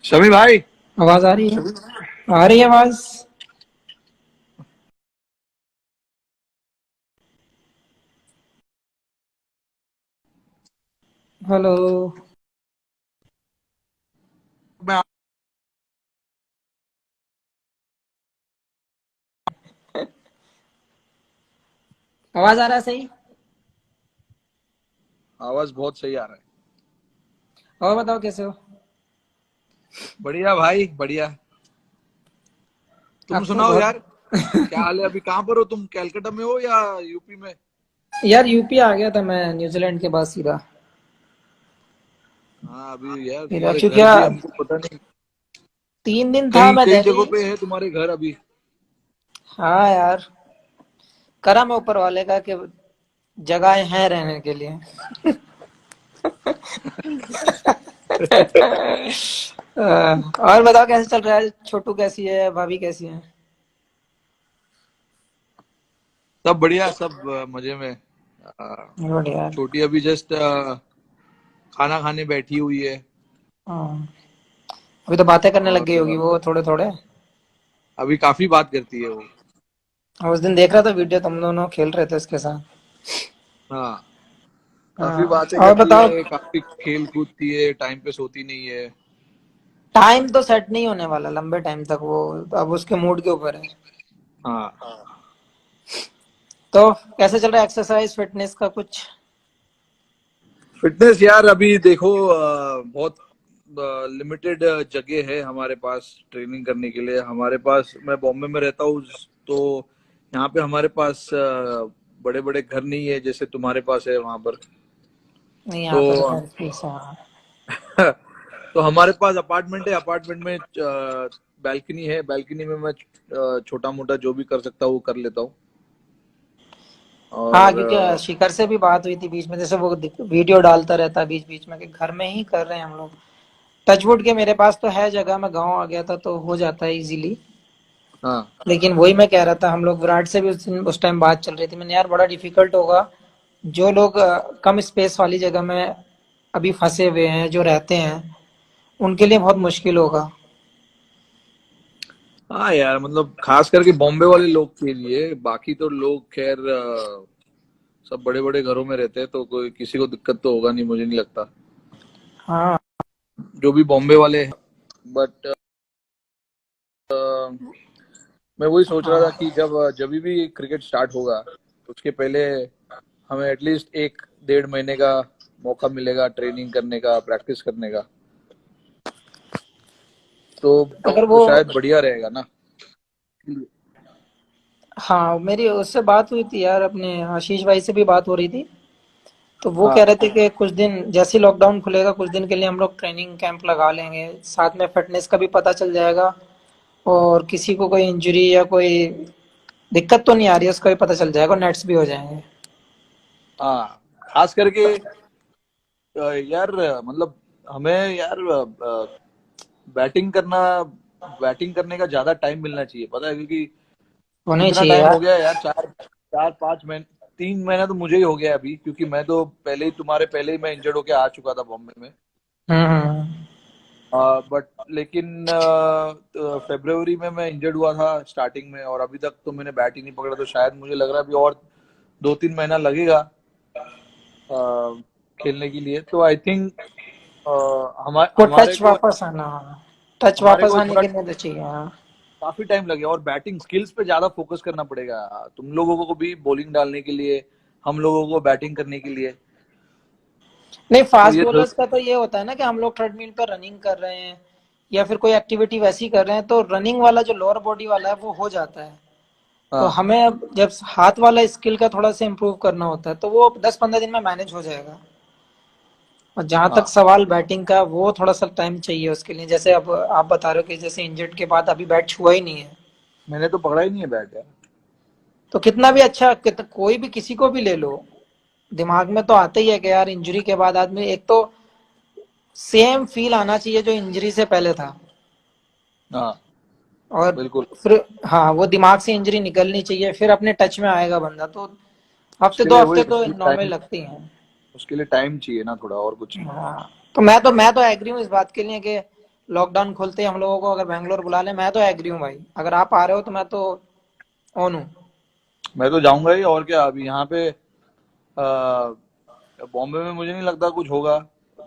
शमी भाई। आवाज आ रही है? आ रही है आवाज। हेलो। मैं आवाज आ रहा है सही? आवाज बहुत सही आ रहा है। और बताओ कैसे हो? बढ़िया भाई बढ़िया। तुम अब तो सुनाओ बहुत। यार। क्या हाल है? अभी कहाँ पर हो तुम? कैलकाटा में हो या यूपी में? यार यूपी आ गया था मैं न्यूजीलैंड के बाद सीधा। हाँ अभी यार सीधा तुम्हारे क्योंकि घर भी हमको पता नहीं। 3 दिन था कई मैं कई दिल्ली। जगहों पे है तुम्हारे घर अभी। हाँ यार, करम है ऊपर वाले का कि जगह है रहने के लिए। और बताओ कैसे चल रहा है? छोटू कैसी है? भाभी कैसी है? सब बढ़िया सब मजे में। बढ़िया। छोटी अभी जस्ट खाना खाने बैठी हुई है। हाँ, अभी तो बातें करने लग और गई होगी वो थोड़े थोड़े। अभी काफी बात करती है वो। उस दिन देख रहा था वीडियो, तुम दोनों खेल रहे थे उसके साथ। हाँ काफी हाँ, बातें और करती बताओ। है, काफी खेल कूदती है, टाइम पे सोती नहीं है। टाइम तो सेट नहीं होने वाला लंबे टाइम तक, वो अब उसके मूड के ऊपर है। हाँ तो कैसे चल रहा है एक्सरसाइज फिटनेस का कुछ? फिटनेस यार अभी देखो बहुत लिमिटेड जगह है हमारे पास ट्रेनिंग करने के लिए। हमारे पास, मैं बॉम्बे में रहता हूँ, तो यहाँ पे हमारे पास बड़े बड़े घर नहीं है जैसे तुम्हारे पास है वहां पर। नहीं, तो यहाँ पे तो खैर फीस है। तो हमारे पास अपार्टमेंट है, अपार्टमेंट में बैल्कनी है, बैल्कनी में मैं छोटा मोटा जो भी कर सकता हूँ वो कर लेता हूँ। हाँ, और क्योंकि शिखर से भी बात हुई थी बीच में, जैसे वो वीडियो डालता रहता है बीच बीच में कि घर में ही कर रहे हैं हम लोग। टचवुड के मेरे पास तो है जगह, मैं गाँव आ गया था तो हो जाता है इजीली। हाँ लेकिन वही मैं कह रहा था, हम लोग विराट से भी उस टाइम बात चल रही थी, मैंने यार बड़ा डिफिकल्ट होगा। जो लोग कम स्पेस वाली जगह में अभी फंसे हुए हैं, जो रहते हैं, उनके लिए बहुत मुश्किल होगा। हाँ यार, मतलब खास करके बॉम्बे वाले लोग के लिए, बाकी तो लोग खैर सब बड़े बड़े घरों में रहते हैं तो कोई किसी को दिक्कत तो होगा नहीं, मुझे नहीं लगता, हाँ। जो भी बॉम्बे वाले हैं। बट मैं वही सोच रहा था हाँ। कि जब जब भी क्रिकेट स्टार्ट होगा उसके पहले हमें एटलीस्ट 1 डेढ़ महीने का मौका मिलेगा ट्रेनिंग करने का, प्रैक्टिस करने का। तो अगर तो वो, शायद बढ़िया रहेगा ना। हाँ मेरी उससे बात हुई थी यार, अपने आशीष भाई से भी बात हो रही थी। तो वो कह हाँ रहे थे कि कुछ दिन जैसे ही लॉकडाउन खुलेगा कुछ दिन के लिए हम लोग ट्रेनिंग कैंप लगा लेंगे, साथ में फिटनेस का भी पता चल जाएगा। और किसी को कोई इंजरी या कोई दिक्कत तो नहीं आ रही है उसका भी पता चल जाएगा, नेट्स भी हो जाएंगे। हाँ, खास करके यार मतलब हमें यार बैटिंग करना बैटिंग करने का ज्यादा टाइम मिलना चाहिए, पता है? क्योंकि होना ही इतना चाहिए टाइम हो यार। गया है यार, 4 4 5 महीने, 3 महीना तो मुझे ही हो गया अभी, क्योंकि मैं तो पहले ही, तुम्हारे पहले ही मैं इंजर्ड होके आ चुका था बॉम्बे में। हम्म। बट लेकिन फरवरी में मैं इंजर्ड हुआ था स्टार्टिंग में, और अभी तक तो मैंने बैट ही नहीं पकड़ा, तो शायद मुझे लग रहा है अभी और 2 3 महीना लगेगा अ, खेलने के लिए। तो आई थिंक वो हमारे टच को वापस आना, टच हमारे वापस को आने थोड़ा के लिए तो चाहिए, हाँ। काफी टाइम लगेगा, और बैटिंग स्किल्स पे ज्यादा फोकस करना पड़ेगा तुम लोगों को भी, बॉलिंग डालने के लिए, हम लोगों को बैटिंग करने के लिए। नहीं, तो फास्ट ये बॉलर्स का तो ये होता है ना कि हम लोग ट्रेडमिल पर रनिंग कर रहे हैं या फिर कोई एक्टिविटी वैसी कर रहे हैं, तो रनिंग वाला जो लोअर बॉडी वाला है वो हो जाता है। तो हाँ हमें अब जब हाथ वाला स्किल का थोड़ा सा इम्प्रूव करना होता है तो वो 10-15 दिन में मैनेज हो जाएगा। और जहां तक हाँ सवाल बैटिंग का, वो थोड़ा सा टाइम चाहिए उसके लिए, जैसे अब आप बता रहे हो कि जैसे इंजर्ड के बाद अभी बैट छुआ ही नहीं है। मैंने तो पकड़ा ही नहीं है बैट यार। तो कितना भी अच्छा कोई भी किसी को भी ले लो, दिमाग में तो आता ही है कि यार इंजरी के बाद आदमी, एक तो सेम फील आना चाहिए जो इंजरी से पहले था। हाँ और बिल्कुल। फिर, हाँ, वो दिमाग से इंजरी निकलनी चाहिए फिर अपने टच में आएगा बंदा। तो हफ्ते उसके दो लिए हफ्ते वही, तो नॉर्मल लगती हैं। उसके लिए टाइम चाहिए ना थोड़ा, और कुछ नहीं। हाँ, तो मैं तो एग्री हूँ इस बात के लिए कि लॉकडाउन खुलते ही हम लोगों को अगर बैंगलोर बुला ले, मैं तो एग्री हूँ भाई। अगर आप आ रहे हो तो मैं तो ऑन हूँ। मैं तो जाऊंगा ही, और क्या। अभी यहाँ पे बॉम्बे में मुझे नहीं लगता कुछ होगा।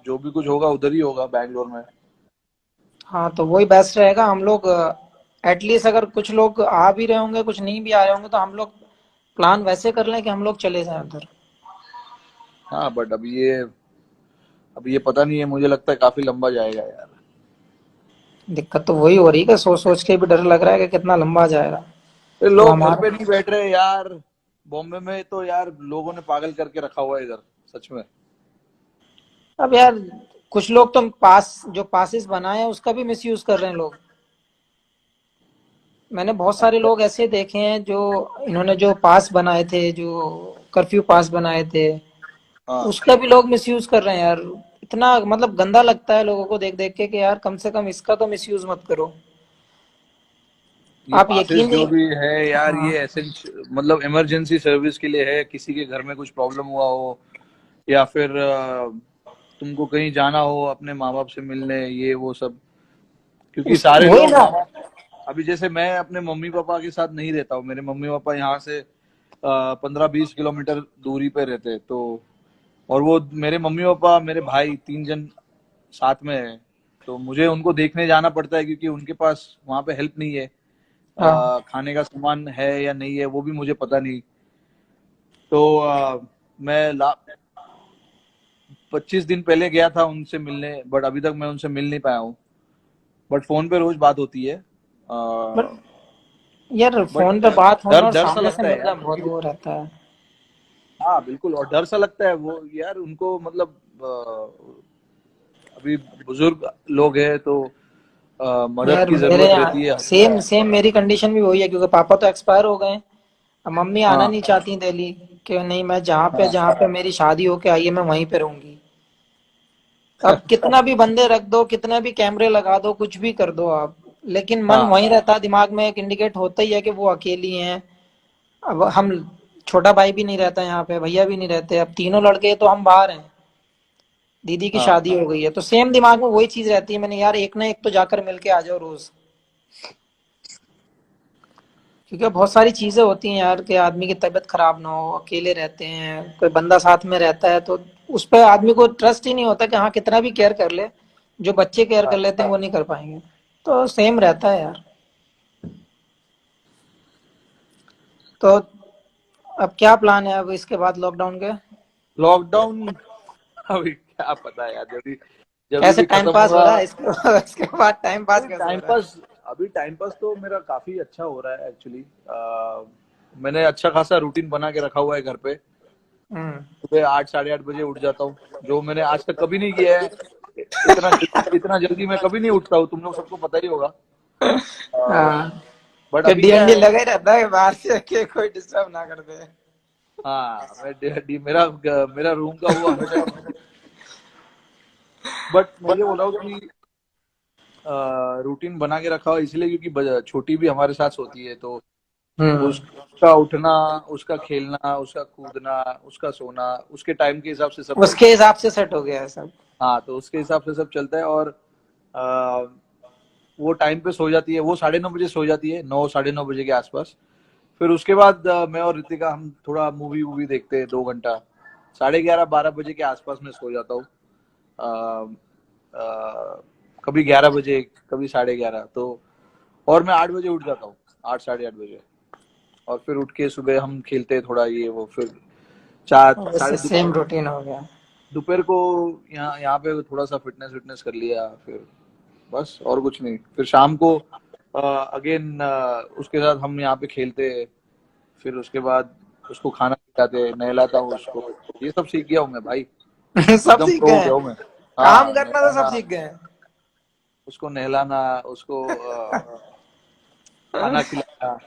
जो भी कुछ होगा उधर ही होगा, बैंगलोर में। हाँ तो वही बेस्ट रहेगा। हम लोग एटलीस्ट अगर कुछ लोग आ भी रहे होंगे, कुछ नहीं भी आ रहे होंगे, तो हम लोग प्लान वैसे कर लें कि हम लोग चले जाएं उधर। हाँ बट अब ये पता नहीं है, मुझे लगता है काफी लंबा जाएगा यार। दिक्कत तो वही हो रही है कि सोच सोच के भी डर लग रहा है कि कितना लंबा जाएगा। ये अब लोग घर हमारा पे नहीं बैठ रहे यार। बॉम्बे में तो यार लोगों ने पागल करके रखा हुआ है इधर, सच में। अब यार कुछ लोग तो पास जो पासिस बनाए हैं उसका भी मिसयूज कर रहे हैं लोग। मैंने बहुत सारे लोग ऐसे देखे हैं जो इन्होंने जो पास बनाए थे, जो कर्फ्यू पास बनाए थे, हाँ, उसका भी लोग मिसयूज कर रहे हैं यार। इतना मतलब गंदा लगता है लोगों को देख देख के कि यार कम से कम इसका तो मिसयूज मत करो। ये आप पासेस यकीन जो नहीं। भी है यार, हाँ ये मतलब इमरजेंसी सर्विस के लिए है। किसी के घर में कुछ प्रॉब्लम हुआ हो, या फिर तुमको कहीं जाना हो अपने माँ बाप से मिलने, ये वो सब। क्योंकि उस सारे वही लोग ना। माँ बाप, अभी जैसे मैं अपने मम्मी पापा के साथ नहीं रहता हूँ। मेरे मम्मी पापा यहाँ से 15-20 किलोमीटर दूरी पे रहते हैं, तो और वो मेरे मम्मी पापा मेरे भाई 3 जन साथ में है। तो मुझे उनको देखने जाना पड़ता है, क्योंकि उनके पास वहाँ पे हेल्प नहीं है। हाँ खाने का सामान है या नहीं है वो भी मुझे पता नहीं। तो मैं 25 दिन पहले गया था उनसे मिलने, बट अभी तक मैं उनसे मिल नहीं पाया हूँ। बट फोन पे रोज बात होती है। बट यार बट फोन पे बात होना डर और डर सा सामने से लगता है मिलना यार, बहुत क्योंकि वो रहता है। हाँ बिल्कुल, और डर सा लगता है वो यार उनको, मतलब अभी बुजुर्ग लोग हैं, तो मदद यार की मेरे जरूरत रहती है सेम हमेशा। सेम मेरी कंडीशन भी वही है, क्योंकि पापा तो एक्सपायर हो गए हैं। अब मम्मी आना हाँ, नहीं चाहती दिल्ली, कि नहीं मैं हाँ, जहाँ पे मेरी शादी होके आई है मैं वहीं पे रहूंगी। अब कितना भी बंदे रख दो, कितना भी कैमरे लगा दो, कुछ भी कर दो आप, लेकिन मन हाँ, वहीं रहता है, दिमाग में एक इंडिकेट होता ही है कि वो अकेली हैं। अब हम छोटा भाई भी नहीं रहता यहाँ पे, भैया भी नहीं रहते, अब तीनों लड़के तो हम बाहर हैं। दीदी की हाँ, शादी हो गई है, तो सेम दिमाग में वही चीज रहती है। मैंने यार एक ना एक तो जाकर मिल के आ जाओ रोज। क्योंकि बहुत सारी चीजें होती हैं यार कि आदमी की तबीयत खराब ना हो, अकेले रहते हैं, कोई बंदा साथ में रहता है तो उस पर आदमी को ट्रस्ट ही नहीं होता कि हाँ कितना भी केयर कर ले, जो बच्चे केयर कर हाँ। लेते हैं वो नहीं कर पाएंगे। तो सेम रहता है यार। तो अब क्या प्लान है अब इसके बाद लॉकडाउन के? लॉकडाउन अभी क्या पता है यार, जब जब कैसे भी टाइम खत्म पास हो होगा। रहा है इसके इसके बाद टाइम पास अभी कैसे हो टाइम रहा है? पास अभी टाइम पास तो मेरा काफी अच्छा हो रहा है एक्चुअली। मैंने अच्छा खासा रूटीन बना के रखा हुआ है घर पे। हम्म। सुबह 8 साढ़े 8 बजे उठ जाता हूँ, जो मैंने आज तक कभी नहीं किया है। इतना जल्दी मैं कभी नहीं उठता हूँ, तुम लोग सबको पता ही होगा। हाँ बट कि अभी क्या डीएनडी है। लगा ही रहता है बाहर से कि कोई डिस्टर्ब ना कर दे। हाँ, मेरा मेरा रूम का वो हमेशा का। बट मैं ये बोल रहा हूँ कि रूटीन बना के रखा हुआ है इसलिए, क्योंकि छोटी भी हमारे साथ सोती है, तो हम्म। उसका उठना, उसका खेलना, उसका कूदना, उसका सोना, उसके टाइम के हिसाब से सब उसके चलता है। हिसाब से सेट हो गया है सब। हाँ, तो उसके हिसाब से सब चलता है। और आ, वो टाइम पे सो जाती है, वो 9:30 बजे सो जाती है, 9 साढ़े 9 बजे के आसपास। फिर उसके बाद मैं और रितिका हम थोड़ा मूवी वूवी देखते हैं 2 घंटा। 11:30 12 बजे के आसपास में सो जाता हूँ। कभी 11 बजे, कभी 11:30, तो और मैं 8 बजे उठ जाता हूँ, 8 साढ़े 8 बजे। और फिर उठ के सुबह हम खेलते हैं थोड़ा ये वो। फिर चार वैसे साढ़े सेम रूटीन हो गया। दोपहर को यहाँ यहाँ पे थोड़ा सा फिटनेस विटनेस कर लिया। फिर बस और कुछ नहीं। फिर शाम को अगेन उसके साथ हम यहाँ पे खेलते हैं। फिर उसके बाद उसको खाना खिलाते, नहलाता हूँ उसको। ये सब सीख गया हूँ मैं भाई, सब एकदम सीख प्रो गए हो गया हैं। हूँ मैं। काम हाँ, करना तो सब नहलाना, सीख गए हैं। उसको नहलाना, उसको खाना खिलाना।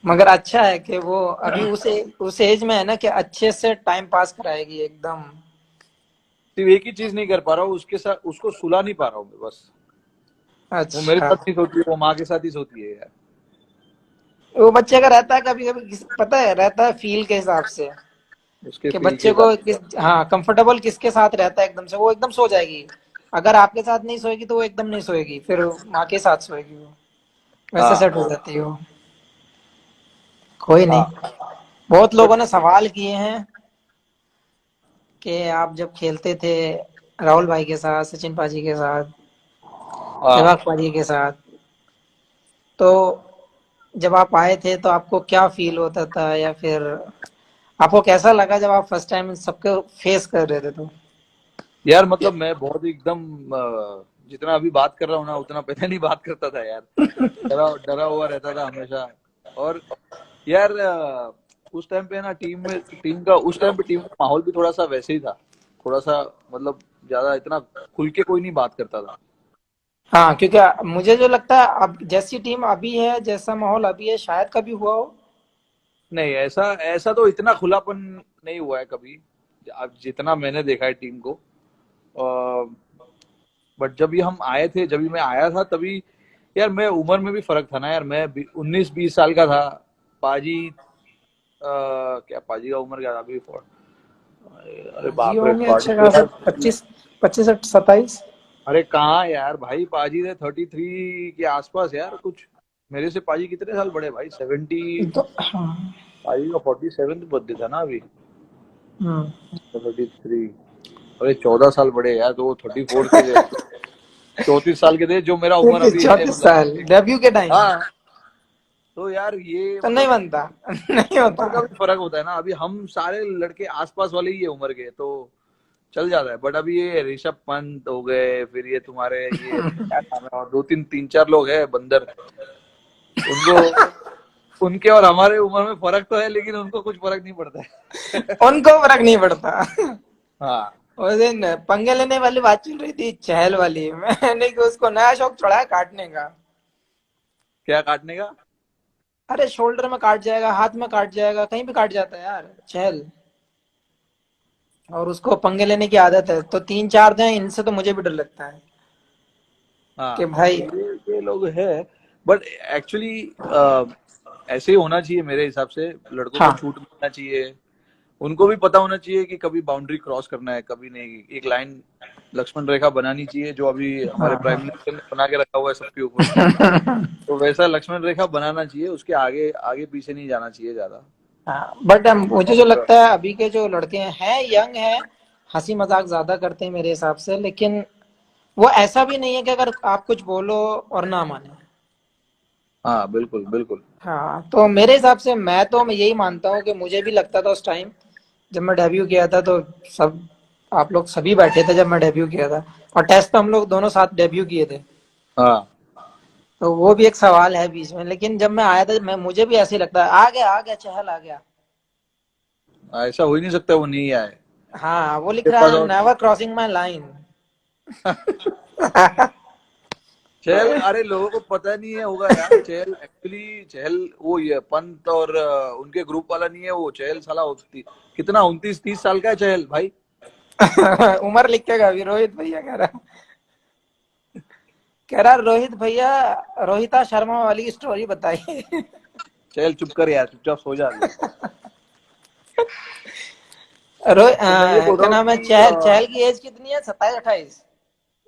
मगर अच्छा है कि वो अभी उस एज में है ना कि अच्छे से टाइम पास कराएगी एकदम। सिर्फ एक ही चीज नहीं कर पा रहा हूँ, उसके साथ उसको सुला नहीं पा रहा हूँ मैं, बस। वो मेरे अच्छा। साथ नहीं सोती है, वो माँ के साथ ही सोती है यार। वो बच्चे का रहता है कभी कभी, पता है, रहता है फील के हिसाब से उसके कि फील के बच्चे हिसाब को से। हाँ कंफर्टेबल किसके साथ रहता है एकदम से वो एकदम सो जाएगी। अगर आपके साथ नहीं सोएगी तो वो एकदम नहीं सोएगी, फिर माँ के साथ सोएगी वो, वैसे हाँ सेट हो जाती है वो। कोई नहीं। हाँ। बहुत बट लोगों ने सवाल किए हैं कि आप जब खेलते थे राहुल भाई के साथ, सचिन पाजी के साथ, हाँ सहवाग पाजी के साथ, तो जब आप आए थे तो आपको क्या फील होता था, या फिर आपको कैसा लगा जब आप फर्स्ट टाइम सबको फेस कर रहे थे तो? यार, मतलब मैं बहुत ही एकदम जितना अभी बात कर रहा हूँ ना, उतना पहले नहीं बात करता था यार। डरा डरा हुआ रहता था हमेशा। और यार, उस टाइम पे ना उस टाइम पे टीम का माहौल भी थोड़ा सा वैसे ही था। थोड़ा सा, मतलब ज्यादा इतना खुल के कोई नहीं बात करता था। हाँ, क्योंकि मुझे जो लगता है अब जैसी टीम अभी है, जैसा माहौल अभी है, शायद कभी हुआ हो। नहीं, ऐसा ऐसा तो इतना खुलापन नहीं हुआ है कभी, अब जितना मैंने देखा है टीम को। बट जब भी हम आए थे, जब भी मैं आया था तभी, यार मैं उम्र में भी फर्क था ना यार। मैं 19-20 साल का था। पाजी, क्या पाजी का उम्र क्या था अभी? अरे जी बाप रे, होंगे पाजी अच्छे तो खासे यार। 25, 25 27। अरे कहाँ यार भाई, पाजी थे 33 के आसपास यार कुछ। मेरे से पाजी कितने साल बड़े भाई? 70। तो हाँ। पाजी का 47 बर्थडे था ना अभी। हम्म। 33। अरे 14 साल बड़े यार, तो वो 34 के थे। 34 साल के थे, जो मेरा उम्र अभी है 34 मतलब। साल डेब्यू के टाइम हाँ। तो यार ये तो नहीं मतलब बनता। नहीं होता। उम्र का भी फर्क होता है ना। अभी हम सारे लड़के आसपास वाले ही है उम्र के, तो चल जाता है। बट अभी ये ऋषभ पंत हो गए, फिर ये तुम्हारे ये क्या नाम है, और दो तीन तीन चार लोग हैं बंदर। उनको उनके और हमारे उम्र में फर्क तो है, लेकिन उनको कुछ फर्क नहीं पड़ता है। उनको फर्क नहीं पड़ता। हाँ। उस दिन पंगे लेने वाली बात चल रही थी, चहल वाली, मैंने कि उसको नया शौक चढ़ा है काटने का। क्या काटने का? अरे शोल्डर में काट जाएगा, हाथ में काट जाएगा, कहीं भी काट जाता है यार चहल। और उसको पंगे लेने की आदत है, तो तीन चार हैं इनसे तो मुझे भी डर लगता है कि हाँ, तो भाई। ये लोग है। बट एक्चुअली ऐसे ही होना चाहिए मेरे हिसाब से। लड़कों को हाँ छूट मिलना चाहिए। उनको भी पता होना चाहिए कि कभी बाउंड्री क्रॉस करना है, कभी नहीं। एक लाइन, लक्ष्मण रेखा बनानी चाहिए, जो अभी हमारे हाँ प्राइम हाँ। मिनिस्टर ने बना के रखा हुआ है सबके ऊपर। तो वैसा लक्ष्मण रेखा बनाना चाहिए, उसके आगे आगे पीछे नहीं जाना चाहिए ज्यादा। हाँ, बट मुझे जो और लगता है अभी के जो लड़के हैं यंग हैं, हंसी मजाक ज्यादा करते हैं मेरे हिसाब से, लेकिन वो ऐसा भी नहीं है कि अगर आप कुछ बोलो और ना माने। हाँ, बिल्कुल बिल्कुल। हाँ, तो मेरे हिसाब से मैं यही मानता हूँ कि मुझे भी लगता था उस टाइम जब मैं डेब्यू किया था, तो सब आप लोग सभी बैठे थे जब मैं डेब्यू किया था, और टेस्ट पे हम लोग दोनों साथ डेब्यू किए थे। हाँ, तो वो भी एक सवाल है बीच में, लेकिन जब मैं आया था मैं मुझे भी ऐसे ही लगता है, आ गया चहल आ गया। ऐसा हो ही नहीं सकता वो नहीं आए। हाँ, वो लिख के रहा पास है और नेवर क्रॉसिंग माई लाइन। चहल, अरे लोगों को पता नहीं है होगा यार। चहल एक्चुअली, चहल वो ये पंत और उनके ग्रुप वाला नहीं है वो। चहल साला कितना 29-30 साल का है चहल भाई। उम्र लिख के अभी रोहित भैया कह रहा रोहित भैया, रोहिता शर्मा वाली स्टोरी बताइए। चहल चुप कर यार, चुपचाप सो जा अभी। तो मैं ये बोल रहा क्या हूँ नाम है, कि चहल चहल की एज कितनी है, 27 28?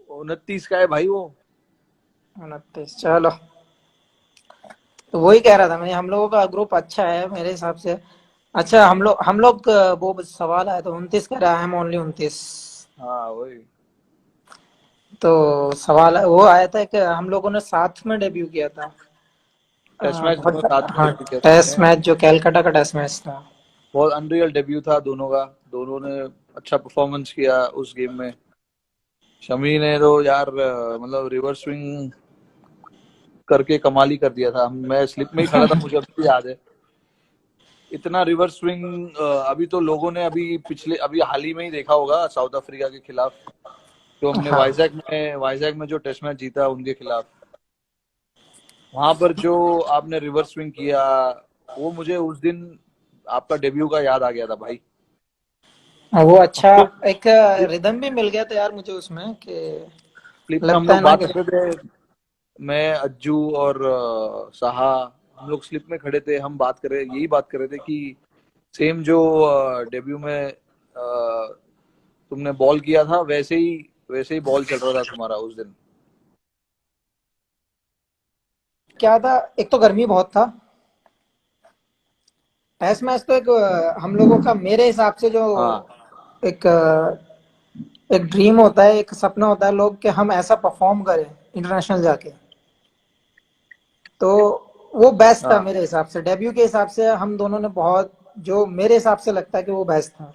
29 का है भाई वो। 29, चलो। तो वही कह रहा था मैं, हम लोगों का ग्रुप अच्छा है मेरे हिसाब से। अच्छा, हम लोग वो सवाल आया तो 29 कह रहा है, हम ओनली 29। हाँ वही। तो सवाल वो आया था कि हम लोगों ने साथ में डेब्यू किया था। टेस्ट मैच दोनों बहुत। साथ में हाँ, डेब्यू किया था टेस्ट हमने। मैच जो कैलकाटा का टेस्ट मैच था। बहुत अनरियल डेब्यू था दोनों का। दोनों ने अच्छा परफॉर्मेंस किया उस गेम में। शमी ने तो यार मतलब रिवर्स स्विंग करके कमाल ही कर दिया था। मैं स्लिप में ही खड़ा था, मुझे अभी भी याद है। इतना रिवर्स स्विंग अभी तो लोगों ने अभी हाल ही में ही देखा होगा, साउथ अफ्रीका के खिलाफ। जो हमने हाँ, वाइजैक में जो टेस्ट मैच जीता उनके खिलाफ, वहां पर जो आपने रिवर्स स्विंग किया, वो मुझे उस दिन आपका डेब्यू का याद आ गया था भाई। वो अच्छा, हम लोग एक रिदम भी मिल गया था यार मुझे उसमें कि स्लिप में हम लगता है लोग ना बात कि कर रहे थे। मैं, अज्जू और साहा, हम लोग स्लिप में खड़े थे। हम यही बात कर रहे थे कि सेम जो डेब्यू में तुमने बॉल किया था, वैसे ही वैसे ही बॉल चल रहा था तुम्हारा उस दिन। क्या था, एक तो गर्मी बहुत था। टेस्ट मैच तो एक हम लोगों का मेरे हिसाब से जो हाँ एक एक ड्रीम होता है, एक सपना होता है लोग कि हम ऐसा परफॉर्म करें इंटरनेशनल जाके। तो वो बेस्ट था हाँ। मेरे हिसाब से, डेब्यू के हिसाब से हम दोनों ने बहुत, जो मेरे हिसाब से लगता है कि वो बेस्ट था।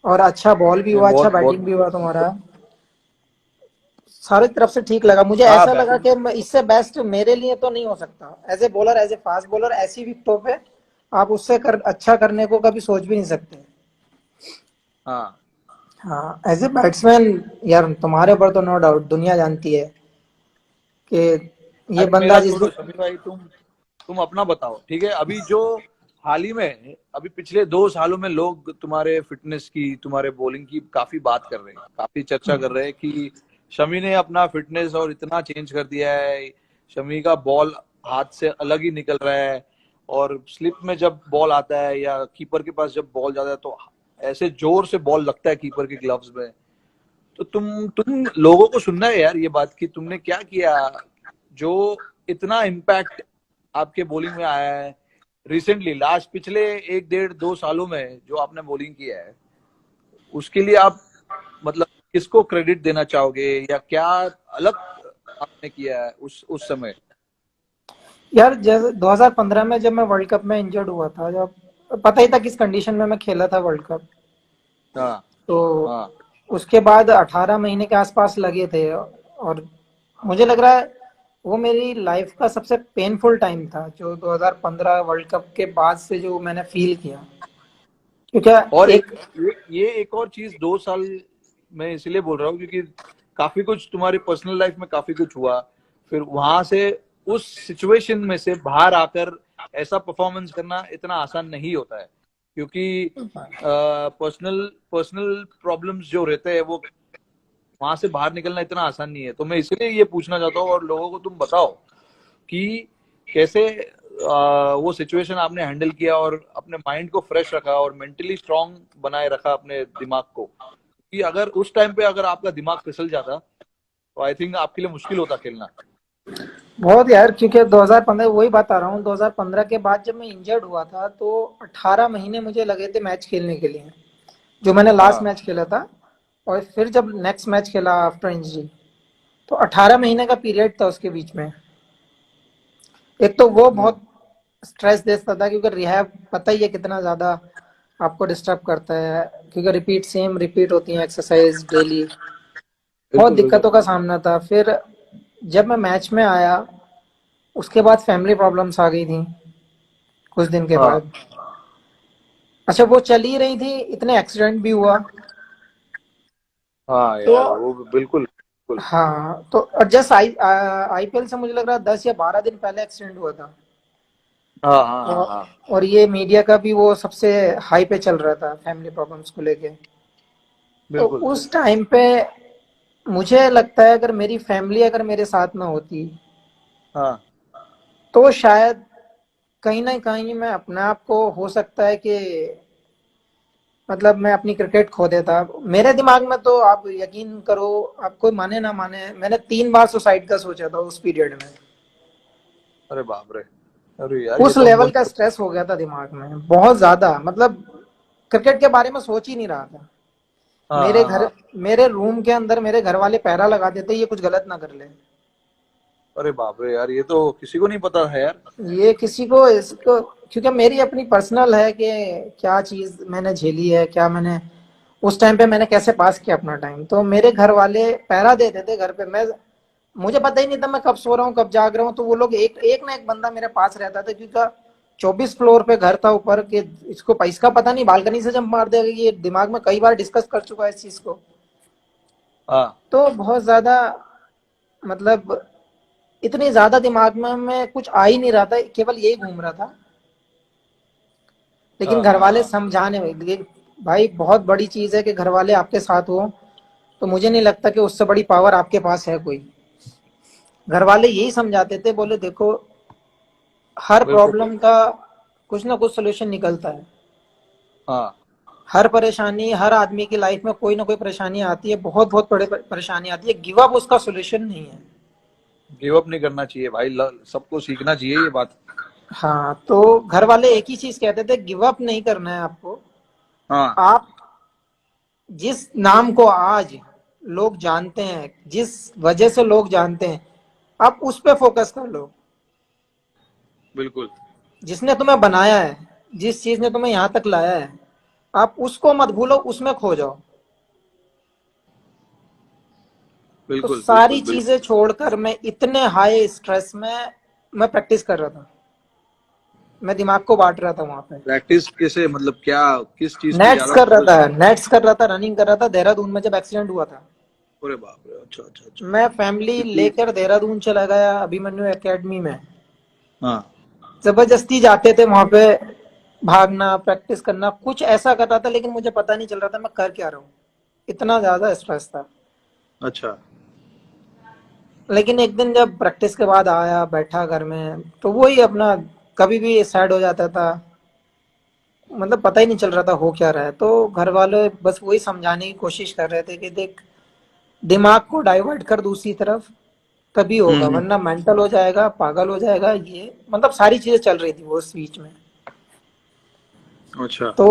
और अच्छा बॉल भी नहीं, हुआ, अच्छा बहुत बहुत। बैटिंग भी हुआ तुम्हारा, सारी तरफ से ठीक लगा मुझे। हाँ ऐसा लगा बैटिंग। कि इससे बेस्ट मेरे लिए तो नहीं हो सकता as a bowler, as a fast bowler ऐसी विकेटों पे आप उससे अच्छा करने को कभी सोच भी नहीं सकते। हाँ। हाँ, एज ए बैट्समैन यार तुम्हारे ऊपर तो नो डाउट दुनिया जानती है कि ये अरे बंदा मेरा जिस छोड़ो शमी भाई, तुम अपना बताओ। ठीक है, अभी जो हाल ही में, अभी पिछले 2 सालों में लोग तुम्हारे फिटनेस की, तुम्हारे बॉलिंग की काफी बात कर रहे हैं, काफी चर्चा कर रहे हैं कि शमी ने अपना फिटनेस और इतना चेंज कर दिया है। शमी का बॉल हाथ से अलग ही निकल रहा है, और स्लिप में जब बॉल आता है या कीपर के पास जब बॉल जाता है तो ऐसे जोर से बॉल लगता है कीपर के ग्लव्स में। तो तुम लोगों को सुनना है यार ये बात कि तुमने क्या किया जो इतना इम्पैक्ट आपके बॉलिंग में आया है रिसेंटली, लास्ट पिछले 1 1.5 2 सालों में जो आपने बॉलिंग किया है, उसके लिए आप मतलब किसको क्रेडिट देना चाहोगे, या क्या अलग आपने किया है उस समय? यार जैसे 2015 में जब मैं वर्ल्ड कप में इंजर्ड हुआ था, जब पता ही था किस कंडीशन में मैं खेला था वर्ल्ड कप। हाँ तो हाँ। उसके बाद 18 महीने के आसपास लगे थे, और मुझे लग रहा है वो मेरी लाइफ का सबसे पेनफुल टाइम था, जो 2015 वर्ल्ड कप के बाद से जो मैंने फील किया। और क्योंकि एक एक ये एक और चीज, 2 साल मैं इसलिए बोल रहा हूँ क्योंकि काफी कुछ तुम्हारी पर्सनल लाइफ में काफी कुछ हुआ, फिर वहां से उस सिचुएशन में से बाहर आकर ऐसा परफॉर्मेंस करना इतना आसान नहीं होता है, क्योंकि पर्सनल पर्सनल प्रॉब्लम्स जो रहते हैं वो वहां से बाहर निकलना इतना आसान नहीं है। तो मैं इसलिए ये पूछना चाहता हूँ, और लोगों को तुम बताओ कि कैसे वो सिचुएशन आपने हैंडल किया और अपने माइंड को फ्रेश रखा और मेंटली स्ट्रांग बनाए रखा अपने दिमाग को, कि अगर उस टाइम पे अगर आपका दिमाग फिसल जाता तो आई थिंक आपके लिए मुश्किल होता खेलना। बहुत यार, क्योंकि 2015 वही बात आ रहा हूँ, 2015 के बाद जब मैं इंजर्ड हुआ था तो 18 महीने मुझे लगे थे मैच खेलने के लिए, जो मैंने लास्ट हाँ। मैच खेला था। और फिर जब नेक्स्ट मैच खेला आफ्टर इंजरी, तो 18 महीने का पीरियड था उसके बीच में। एक तो वो हम्म। बहुत स्ट्रेस देता था, क्योंकि रिहैब पता ही है कितना ज्यादा आपको डिस्टर्ब करता है, क्योंकि सेम रिपीट होती है एक्सरसाइज डेली। बहुत बिल्कुल बिल्कुल। दिक्कतों का सामना था। फिर जब मैं मैच में आया, उसके बाद फैमिली प्रॉब्लम्स आ गई थी कुछ दिन के हाँ बाद। अच्छा, वो चल ही रही थी, इतने एक्सीडेंट भी हुआ। हाँ तो यार वो बिल्कुल बिल्कुल। हाँ, तो और जस्ट आईपीएल से मुझे लग रहा है 10 या 12 दिन पहले एक्सीडेंट हुआ था। हाँ हाँ हाँ और हाँ। और ये मीडिया का भी वो सबसे हाई पे चल रहा था फैमिली प्रॉब्लम्स को लेके। तो बिल्कुल। उस टाइम पे मुझे लगता है अगर मेरी फैमिली अगर मेरे साथ में होती, हाँ तो शायद कहीं ना कहीं मैं अपने आप को, हो सकता है कि मतलब मैं अपनी क्रिकेट खो देता। मेरे दिमाग में तो आप यकीन करो, आप कोई माने ना माने, मैंने 3 बार सुसाइड का सोचा था उस पीरियड में। अरे बाप रे। अरे यार ये उस तो लेवल बहुत। का स्ट्रेस हो गया था दिमाग में, बहुत ज्यादा, मतलब क्रिकेट के बारे में सोच ही नहीं रहा था। हाँ मेरे हाँ घर, हाँ। मेरे रूम के अंदर मेरे घर वाले पहरा लगा देते ये कुछ गलत ना कर ले। अरे बाप रे यार, ये तो किसी को नहीं पता है यार। ये किसी को इसको, क्योंकि मेरी अपनी पर्सनल है कि क्या चीज मैंने झेली है, क्या मैंने उस टाइम पे मैंने कैसे पास किया अपना टाइम। तो मेरे घर वाले पहरा देते थे घर पे, मैं, मुझे पता ही नहीं था मैं कब सो रहा हूँ कब जाग रहा हूँ। तो वो लोग एक एक ना एक बंदा मेरे पास रहता था, क्योंकि 24 फ्लोर पे घर था ऊपर के। इसको इसका पता नहीं बालकनी से जंप मार देगा, ये दिमाग में कई बार डिस्कस कर चुका है इस चीज को। हाँ तो बहुत ज्यादा, मतलब इतनी ज्यादा दिमाग में कुछ आ ही नहीं रहा था, केवल यही घूम रहा था। लेकिन हाँ घर हाँ वाले हाँ। समझाने में, लेकिन भाई बहुत बड़ी चीज है कि घर वाले आपके साथ हो। तो मुझे नहीं लगता कि उससे बड़ी पावर आपके पास है कोई। घर वाले यही समझाते थे, बोले देखो हर बिल्कुल। प्रॉब्लम का कुछ ना कुछ सोल्यूशन निकलता है। हाँ हर परेशानी, हर आदमी की लाइफ में कोई ना कोई परेशानी आती है, बहुत बहुत बड़ी परेशानी आती है। गिव अप उसका सोल्यूशन नहीं है। गिव अप नहीं करना चाहिए भाई, सबको सीखना चाहिए ये बात। हाँ, तो घर वाले एक ही चीज कहते थे, गिव अप नहीं करना है आपको। हाँ आप जिस नाम को आज लोग जानते हैं, जिस वजह से लोग जानते हैं, आप उस पे फोकस कर लो। बिल्कुल जिसने तुम्हें बनाया है, जिस चीज ने तुम्हें यहां तक लाया है, आप उसको मत भूलो, उसमें खो जाओ। तो बिल्कुल सारी बिल्कुल चीजें बिल्कुल। छोड़कर मैं इतने हाई स्ट्रेस में मैं प्रैक्टिस कर रहा था। मैं दिमाग को बांट रहा था वहां पे। प्रैक्टिस कैसे, मतलब क्या, किस चीज पे नेट्स ज्यादा कर रहा फोकस? था, नेट्स कर रहा था, रनिंग कर रहा था देहरादून में जब एक्सीडेंट हुआ था। अरे बाप रे, अच्छा अच्छा अच्छा। मैं फैमिली क्योंकि लेकर देहरादून चला गया अभिमन्यु एकेडमी में। हाँ जबरदस्ती जाते थे वहां पे, भागना, प्रैक्टिस करना, कुछ ऐसा कर रहा था, लेकिन मुझे पता नहीं चल रहा था मैं कर क्या रहा हूँ। इतना ज्यादा स्ट्रेस था। अच्छा। लेकिन एक दिन जब प्रैक्टिस के बाद आया, बैठा घर में, तो वही अपना, कभी भी सैड हो जाता था। मतलब पता ही नहीं चल रहा था हो क्या रहा है। तो घर वाले बस वही समझाने की कोशिश कर रहे थे कि देख, दिमाग को डाइवर्ट कर दूसरी तरफ, तभी होगा, हम्म। वरना मेंटल हो जाएगा, पागल हो जाएगा। ये मतलब सारी चीजें चल रही थी वो उस बीच में। अच्छा। तो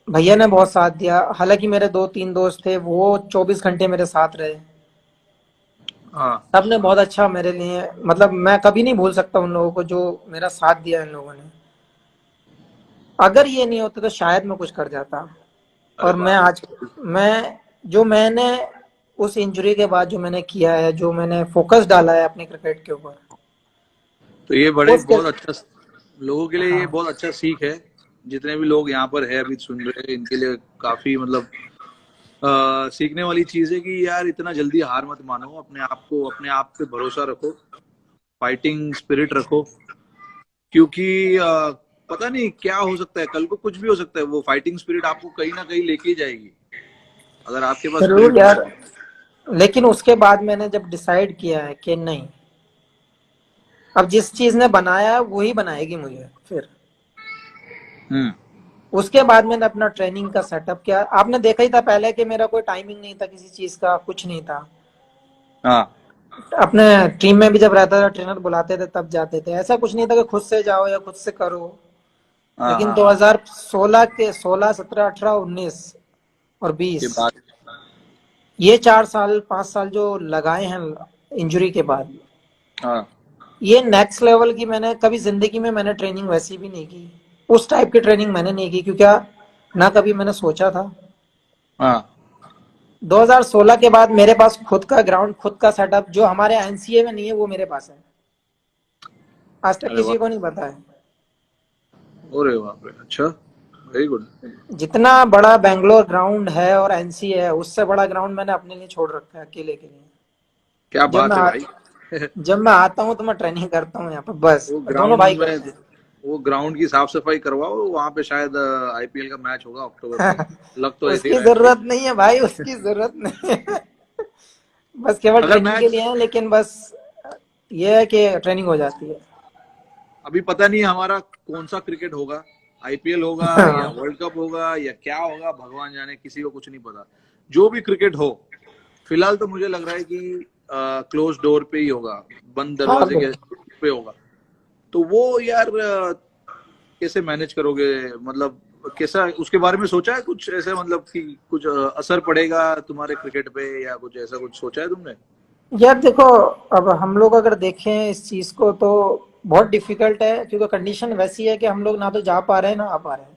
भैया ने बहुत साथ दिया। हालांकि मेरे दो तीन दोस्त थे, वो 24 घंटे मेरे साथ रहे। हाँ सबने बहुत अच्छा मेरे लिए, मतलब मैं कभी नहीं भूल सकता उन लोगों को जो मेरा साथ दिया इन लोगों ने। अगर ये नहीं होता तो शायद मैं कुछ कर जाता। अरे और मैं बाप आज, रे। मैं जो मैंने उस इंजरी के बाद जो मैंने किया है, जो मैंने फोकस डाला है अपने क्रिकेट के ऊपर, तो ये बड़े उसके, बहुत अच्छा, लोगों के लिए ये हाँ, बहुत अच्छा सीख है। जितने भी लोग यहाँ पर है अभी सुन रहे हैं, इनके लिए काफी मतलब सीखने वाली चीज है कि यार इतना जल्दी हार मत मानो, अपने आप को, अपने आप पे भरोसा रखो, फाइटिंग स्पिरिट रखो। क्योंकि पता नहीं क्या हो सकता है, कल को कुछ भी हो सकता है, वो फाइटिंग स्पिरिट आपको कहीं ना कहीं लेके ही जाएगी अगर आपके पास जरूर स्पिरिट यार। होगा। लेकिन उसके बाद मैंने जब डिसाइड किया है कि नहीं, अब जिस चीज ने बनाया है वही बनाएगी मुझे फिर, हम्म। उसके बाद मैंने अपना ट्रेनिंग का सेटअप किया। आपने देखा ही था पहले कि मेरा कोई टाइमिंग नहीं था किसी चीज का, कुछ नहीं था। हाँ अपने टीम में भी जब रहता था, ट्रेनर बुलाते थे तब जाते थे। ऐसा कुछ नहीं था कि खुद से जाओ या खुद से करो। हाँ लेकिन हाँ हाँ। 2016 के 16, 17, 18, 19 और के 20, बाद। ये 4 साल 5 साल जो लगाए हैं इंजरी के बाद, हाँ ये नेक्स्ट लेवल की मैंने कभी जिंदगी में मैंने ट्रेनिंग वैसी भी नहीं की। उस टाइप की ट्रेनिंग मैंने नहीं की, क्योंकि ना कभी मैंने सोचा था। हाँ। 2016 के बाद मेरे पास खुद का ग्राउंड, खुद का सेटअप, जो हमारे एनसीए में नहीं है वो मेरे पास है। आज तक अरे किसी वाह। को नहीं पता है। अरे बाप रे, अच्छा, वेरी गुड। जितना बड़ा बैंगलोर ग्राउंड है और एनसीए है, उससे बड़ा ग्राउंड मैंने अपने लिए छोड़ रखा है, अकेले के लिए। क्या जब मैं बात है आ, भाई। जब मैं आता हूँ तो मैं ट्रेनिंग करता हूँ यहाँ पर बस, वो दोनों ग्राउंड भाई में, करते वो ग्राउंड की साफ सफाई करवाओ, वहां पे शायद आईपीएल का मैच होगा अक्टूबर में। हैं। लग तो ऐसे ही उसकी रहा है मुझे। जरूरत नहीं है भाई, उसकी जरूरत नहीं है। बस केवल अगर ट्रेनिंग के मैच, लिए है, लेकिन बस ये है कि ट्रेनिंग हो जाती है। अभी पता नहीं हमारा कौन सा क्रिकेट होगा, आईपीएल होगा या वर्ल्ड कप होगा या क्या होगा, भगवान जाने, किसी को कुछ नहीं पता। जो भी क्रिकेट हो, फिलहाल तो मुझे लग रहा है कि क्लोज डोर पे ही होगा, बंद हाँ दरवाजे के बिल्कुल। पे होगा। तो वो यार कैसे मैनेज करोगे, मतलब कैसा, उसके बारे में सोचा है कुछ ऐसे, मतलब कि कुछ असर पड़ेगा तुम्हारे क्रिकेट पे या कुछ ऐसा कुछ सोचा है तुमने? यार देखो, अब हम लोग अगर देखें इस चीज को तो बहुत डिफिकल्ट है, क्योंकि कंडीशन वैसी है कि हम लोग ना तो जा पा रहे हैं ना आ पा रहे हैं,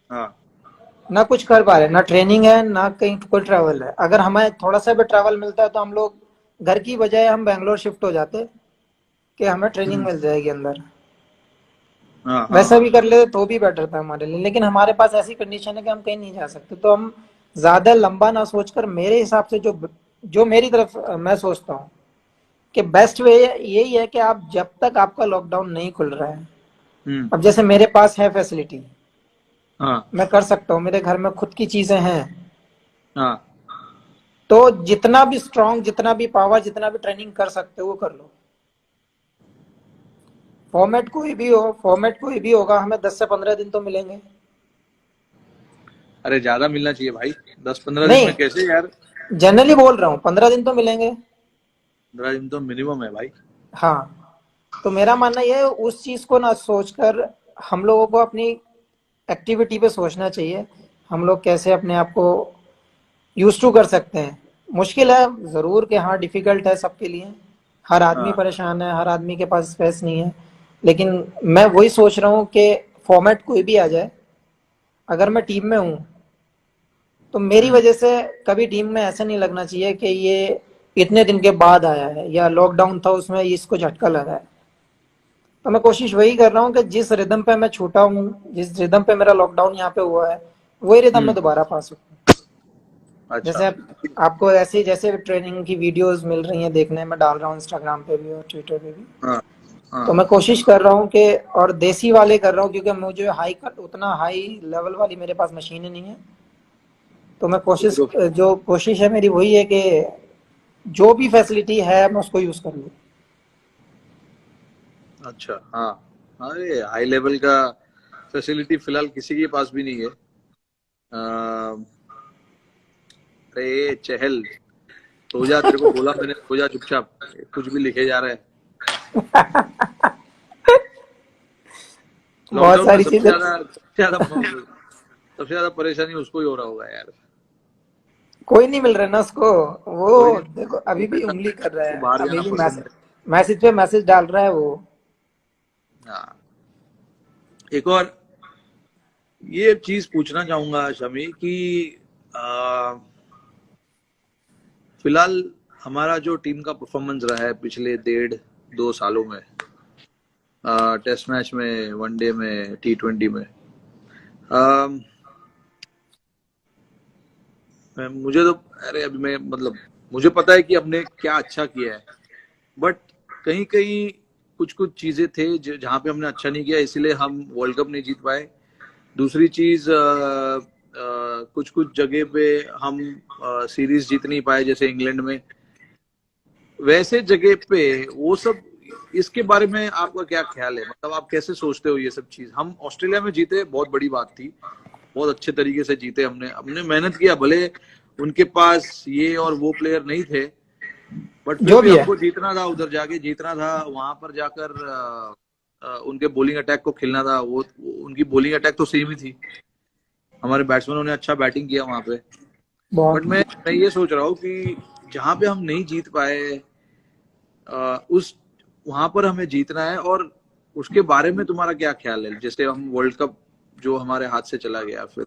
हाँ। ना कुछ कर पा रहे हैं, ना ट्रेनिंग है ना कहीं कोई ट्रैवल है। अगर हमें थोड़ा सा भी ट्रैवल मिलता है तो हम लोग घर की बजाय हम बैंगलोर शिफ्ट हो जाते, कि हमें ट्रेनिंग हम्म। मिल जाएगी अंदर। हाँ हाँ वैसा हाँ। भी कर लेते तो भी बेटर था हमारे लिए, लेकिन हमारे पास ऐसी कंडीशन है कि हम कहीं नहीं जा सकते। तो हम ज्यादा लंबा ना सोचकर, मेरे हिसाब से जो जो मेरी तरफ मैं सोचता हूँ कि बेस्ट वे यही है कि आप जब तक आपका लॉकडाउन नहीं खुल रहा है, हम्म। अब जैसे मेरे पास है फैसिलिटी, हाँ मैं कर सकता हूँ, मेरे घर में खुद की चीजें हैं, हाँ। तो जितना भी स्ट्रांग, जितना भी पावर, जितना भी ट्रेनिंग कर सकते हो वो कर लो। फॉर्मेट कोई भी हो, फॉर्मेट कोई भी होगा, हमें 10 से 15 दिन तो मिलेंगे। अरे ज्यादा मिलना चाहिए भाई, 10-15 दिन में नहीं, कैसे यार। जनरली बोल रहा हूँ, 15 दिन तो मिलेंगे। 15 दिन तो मिनिमम है भाई। हाँ, तो मेरा मानना यह है, उस चीज को ना सोचकर हम लोगों को अपनी एक्टिविटी पे सोचना चाहिए। हम लोग कैसे अपने आप को यूज टू कर सकते हैं। मुश्किल है जरूर कि हाँ, डिफिकल्ट है सबके लिए। हर आदमी हाँ। परेशान है, हर आदमी के पास स्पेस नहीं है। लेकिन मैं वही सोच रहा हूँ कि फॉर्मेट कोई भी आ जाए, अगर मैं टीम में हूँ तो मेरी हम्म। वजह से कभी टीम में ऐसा नहीं लगना चाहिए कि ये इतने दिन के बाद आया है या लॉकडाउन था उसमें इसको झटका लगा है। तो मैं कोशिश वही कर रहा हूँ कि जिस रिदम पे मैं छूटा हूँ, जिस रिदम पे मेरा लॉकडाउन यहाँ पे हुआ है, वही रिदम में हम्म। दोबारा पास हो। अच्छा। जैसे आपको ऐसे जैसे ट्रेनिंग की वीडियोस मिल रही हैं देखने में, डाल रहा हूँ इंस्टाग्राम पे भी और ट्विटर पे भी। हाँ। हाँ। तो मैं कोशिश कर रहा हूँ कि, और देसी वाले कर रहा हूँ क्योंकि मुझे हाई कट उतना हाई लेवल वाली मेरे पास मशीन नहीं है। तो मैं कोशिश, तो जो कोशिश है मेरी वही है कि जो भी फैसिलिटी है मैं उसको यूज कर लूँ। अच्छा। हाँ। अरे हाई लेवल का फैसिलिटी फिलहाल किसी के पास भी नहीं है। अरे चहल, सो जा, तेरे को बोला मैंने, सो जा चुपचाप, कुछ भी लिखे जा रहा है। बहुत लॉकडाउन में सारी चीजें। सबसे ज्यादा परेशानी उसको ही हो रहा होगा यार। कोई नहीं मिल रहा ना उसको। वो कोई नहीं। देखो अभी भी उंगली कर रहा उसको है, बाहर अभी जाना भी पसंद मैसेज है। मैसेज पे मैसेज डाल रहा है वो। हाँ। एक और ये चीज पूछना चाहूंगा शमी कि आ, फिलहाल हमारा जो टीम का परफॉर्मेंस रहा है पिछले 1.5-2 सालों में, टेस्ट मैच में, वनडे में, T20 में, अम, मुझे तो, अरे अभी मैं मतलब मुझे पता है कि हमने क्या अच्छा किया है, बट कहीं कहीं कुछ कुछ चीजें थे जहां पे हमने अच्छा नहीं किया, इसीलिए हम वर्ल्ड कप नहीं जीत पाए। दूसरी चीज, कुछ कुछ जगह पे हम सीरीज जीत नहीं पाए, जैसे इंग्लैंड में। वैसे जगह पे वो सब, इसके बारे में आपका क्या ख्याल है, मतलब आप कैसे सोचते हो ये सब चीज। हम ऑस्ट्रेलिया में जीते, बहुत बड़ी बात थी, बहुत अच्छे तरीके से जीते, हमने हमने मेहनत किया, भले उनके पास ये और वो प्लेयर नहीं थे, बट फिर जो भी भी है। हमको जीतना था, उधर जाके जीतना था, वहां पर जाकर उनके बॉलिंग अटैक को खेलना था। उनकी बॉलिंग अटैक तो सेम ही थी, हमारे बैट्समैनों ने अच्छा बैटिंग किया वहां पे। बट बहुत। मैं ये सोच रहा हूँ कि जहां पे हम नहीं जीत पाए, उस वहां पर हमें जीतना है। और उसके बारे में तुम्हारा क्या ख्याल है, जैसे हम वर्ल्ड कप जो हमारे हाथ से चला गया, फिर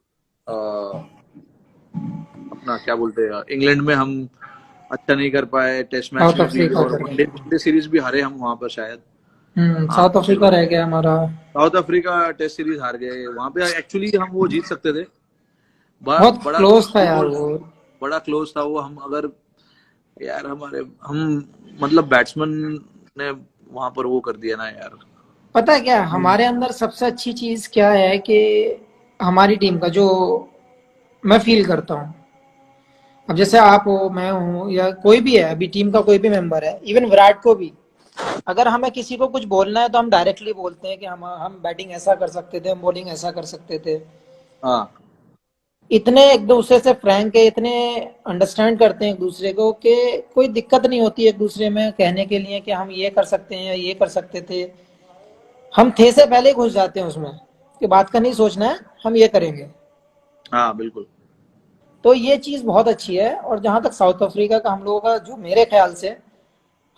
अपना क्या बोलते हैं, इंग्लैंड में हम अच्छा नहीं कर पाए, टेस्ट मैच साउथ में भी, अफ्रीका और कर वनडे गए। वनडे सीरीज भी हारे हम वहां पर शायद। हाँ, साउथ अफ्रीका रह गया हमारा। साउथ अफ्रीका टेस्ट सीरीज हार गए, वहां पे एक्चुअली हम वो जीत सकते थे। बहुत बड़ा क्लोज था यार स्कोर, वो। बड़ा क्लोज था वो। हम अगर, यार हमारे, हम मतलब बैट्समैन ने वहां पर वो कर दिया ना यार। पता है क्या हमारे अंदर सबसे अच्छी चीज क्या है कि हमारी टीम का जो मैं फील करता हूँ, अब जैसे आप हो, मैं हूँ, या कोई भी है, अभी टीम का कोई भी मेंबर है, इवन विराट को भी, अगर हमें किसी को कुछ बोलना है तो हम डायरेक्टली बोलते हैं कि हम बैटिंग ऐसा कर सकते थे, हम बॉलिंग ऐसा कर सकते थे। हाँ। इतने एक दूसरे से फ्रैंक है, इतने अंडरस्टैंड करते हैं एक दूसरे को कि कोई दिक्कत नहीं होती एक दूसरे में कहने के लिए कि हम ये कर सकते हैं या ये कर सकते थे। हम थे से पहले ही घुस जाते हैं उसमें कि बात का नहीं सोचना है, हम ये करेंगे। हाँ बिल्कुल। तो ये चीज बहुत अच्छी है। और जहां तक साउथ अफ्रीका का हम लोगों का, जो मेरे ख्याल से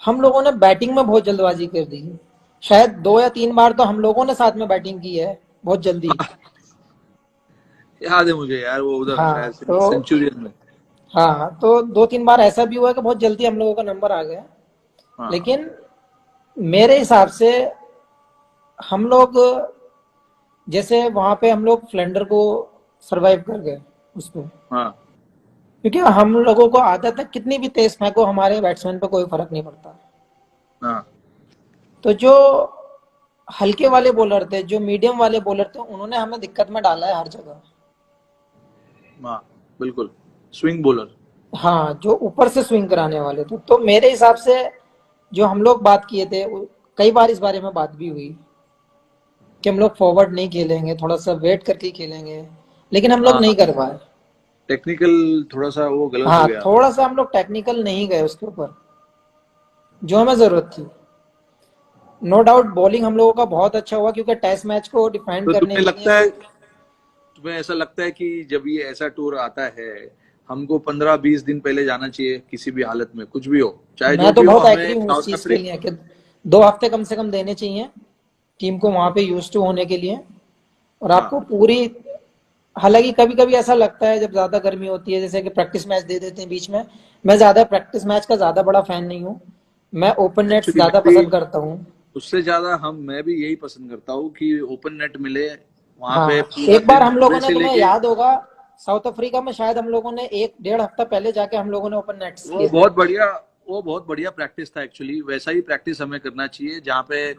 हम लोगों ने बैटिंग में बहुत जल्दबाजी कर दी। शायद 2 या 3 बार तो हम लोगों ने साथ में बैटिंग की है बहुत जल्दी। याद है मुझे यार, वो उधर हाँ शायद तो, सेंचुरियन में। हाँ तो 2 3 बार ऐसा भी हुआ कि बहुत जल्दी हम लोगों का नंबर आ गया। हाँ। लेकिन मेरे हिसाब से हम लोग, जैसे वहां पे हम लोग फ्लेंडर को सरवाइव कर गए उसमें, हाँ। क्योंकि हम लोगों को आदत है कितनी भी तेज फेंको हमारे बैट्समैन पे कोई फर्क नहीं पड़ता। हाँ। तो जो हल्के वाले बॉलर थे, जो मीडियम वाले बॉलर थे, उन्होंने हमें दिक्कत में डाला है हर जगह। हाँ बिल्कुल, स्विंग बॉलर। हाँ, जो ऊपर से स्विंग कराने वाले थे। तो मेरे हिसाब से जो हम लोग बात किए थे, कई बार इस बारे में बात भी हुई कि हम लोग फॉरवर्ड नहीं खेलेंगे, थोड़ा सा वेट करके खेलेंगे। लेकिन हम लोग हाँ नहीं कर पाए। टेक्निकल थोड़ा सा वो गलत हो हाँ, गया। थोड़ा सा हम लोग टेक्निकल नहीं गए उसके ऊपर, जो हमें जरूरत थी। नो डाउट बॉलिंग हम लोगों का बहुत अच्छा हुआ, क्योंकि टेस्ट मैच को डिफाइन तो करने तुम्हें के लिए। लगता है, तुम्हें ऐसा लगता है कि जब ये ऐसा टूर आता है, हमको 15-20 दिन पहले जाना चाहिए किसी भी हालत में, कुछ भी हो, चाहे मैं जो तो भी हो, बहुत हमें एग्री हूँ इस साउथ चीज के अफ्रीका। लिए कि 2 हफ्ते कम से कम देने चाहिए टीम को वहां पे यूज टू होने के लिए। और आपको हाँ पूरी, हालांकि कभी कभी ऐसा लगता है जब ज्यादा गर्मी होती है, जैसे कि प्रैक्टिस मैच दे देते हैं बीच में। मैं ज्यादा प्रैक्टिस मैच का ज्यादा बड़ा फैन नहीं हूँ। मैं ओपन नेट्स एक्चुअली ज्यादा मैं भी पसंद करता हूँ। उससे ज्यादा मैं भी यही पसंद करता हूँ कि ओपन नेट मिले, वहां पे हाँ, पूरा एक बार दिन हम सुबह लोगों ने, से तुम्हें लेके। याद होगा, साउथ अफ्रीका में शायद हम लोगों ने 1 डेढ़ हफ्ता पहले जाके हम लोगों ने ओपन नेट्स वो किए थे। बहुत बढ़िया वो बहुत बढ़िया प्रैक्टिस था एक्चुअली। वैसा ही प्रैक्टिस हमें करना चाहिए, जहाँ पे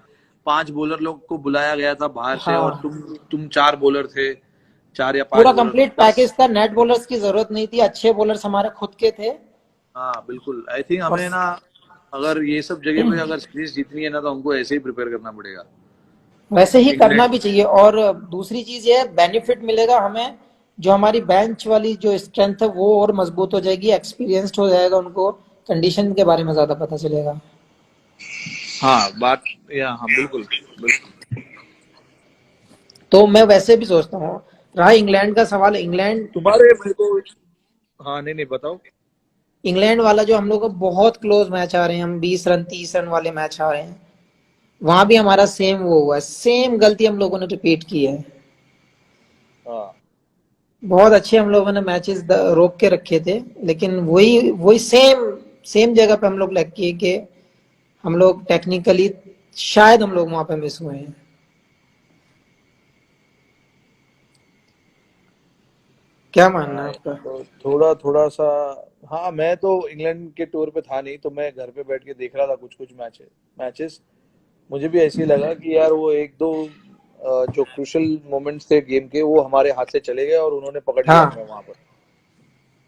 5 बॉलर लोग को बुलाया गया था बाहर से, और हाँ, तुम 4 बॉलर थे, 4 या 5 पूरा बॉलर थे कंप्लीट बस। पैकेज था, नेट बॉलर्स की जरूरत नहीं थी, अच्छे बॉलर्स हमारे खुद के थे। हाँ बिल्कुल, आई थिंक और हमें ना, अगर ये सब जगह पे अगर सीरीज जीतनी है ना, तो हमको ऐसे ही प्रिपेयर करना पड़ेगा। वैसे ही करना इंग्लैंड। भी चाहिए। और दूसरी चीज ये बेनिफिट मिलेगा हमें, जो हमारी बेंच वाली जो स्ट्रेंथ है वो और मजबूत हो जाएगी, एक्सपीरियंस्ड हो जाएगा, उनको कंडीशन के बारे में ज्यादा पता चलेगा। हाँ बात, या हाँ बिल्कुल बिल्कुल। तो मैं वैसे भी सोचता हूँ, रहा इंग्लैंड का सवाल, इंग्लैंड, तुम्हारे मेरे को, हाँ नहीं नहीं बताओ। इंग्लैंड वाला जो हम लोग को बहुत क्लोज मैच आ रहे हैं, हम 20 रन 30 रन वाले मैच आ रहे हैं, वहां भी हमारा सेम वो हुआ है, सेम गलती हम लोगों ने रिपीट की है। हाँ बहुत अच्छे हम लोगों ने मैचेस रोक के रखे थे, लेकिन वही वही सेम सेम जगह पे हम लोग लग किए कि हम लोग टेक्निकली शायद हम लोग वहां पे मिस हुए हैं। क्या मानना है हाँ आपका? तो थोड़ा थोड़ा सा। हाँ मैं तो इंग्लैंड के टूर पे था नहीं, तो मैं घर पे बैठ के देख रहा था कुछ कुछ मैचेस। मुझे भी ऐसे ही लगा कि यार वो एक दो जो क्रूशल मोमेंट्स थे गेम के, वो हमारे हाथ से चले गए और उन्होंने पकड़ लिया हाँ, हमें वहां पर।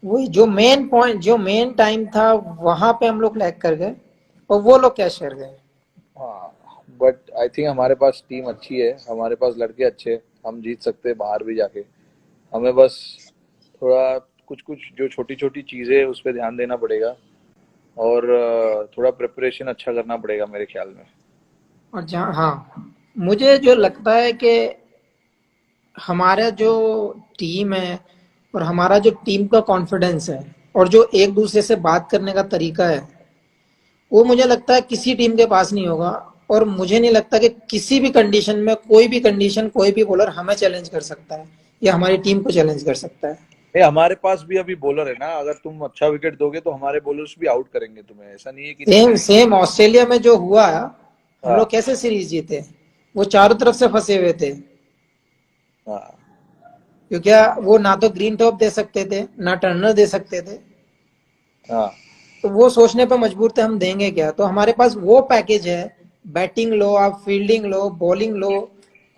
वही जो मेन पॉइंट, जो मेन टाइम था, वहां पे हम लोग लैग कर गए और वो लोग कैश कर गए। हाँ बट आई थिंक हमारे पास टीम अच्छी है, हमारे पास लड़के अच्छे हैं, हम जीत सकते हैं बाहर भी जाके। हमें बस थोड़ा कुछ कुछ जो छोटी छोटी चीजें है उस पर ध्यान देना पड़ेगा, और थोड़ा प्रिपरेशन अच्छा करना पड़ेगा मेरे ख्याल में। और जहाँ, हाँ, मुझे जो लगता है कि हमारा जो टीम है और हमारा जो टीम का कॉन्फिडेंस है और जो एक दूसरे से बात करने का तरीका है, वो मुझे लगता है किसी टीम के पास नहीं होगा। और मुझे नहीं लगता कि किसी भी कंडीशन में, कोई भी कंडीशन, कोई भी बॉलर हमें चैलेंज कर सकता है या हमारी टीम को चैलेंज कर सकता है। नहीं, हमारे पास भी अभी बॉलर है ना, अगर तुम अच्छा विकेट दोगे तो हमारे बॉलर्स भी आउट करेंगे तुम्हें, ऐसा नहीं है कि नहीं सेम करेंगे। सेम ऑस्ट्रेलिया में जो हुआ, हम लोग हाँ कैसे सीरीज जीते, वो चारों तरफ से फंसे हुए थे। हाँ क्योंकि वो ना तो ग्रीन टॉप दे सकते थे, ना टर्नर दे सकते थे। हाँ तो वो सोचने पे मजबूर थे हम देंगे क्या। तो हमारे पास वो पैकेज है, बैटिंग लो, आप फील्डिंग लो, बॉलिंग लो,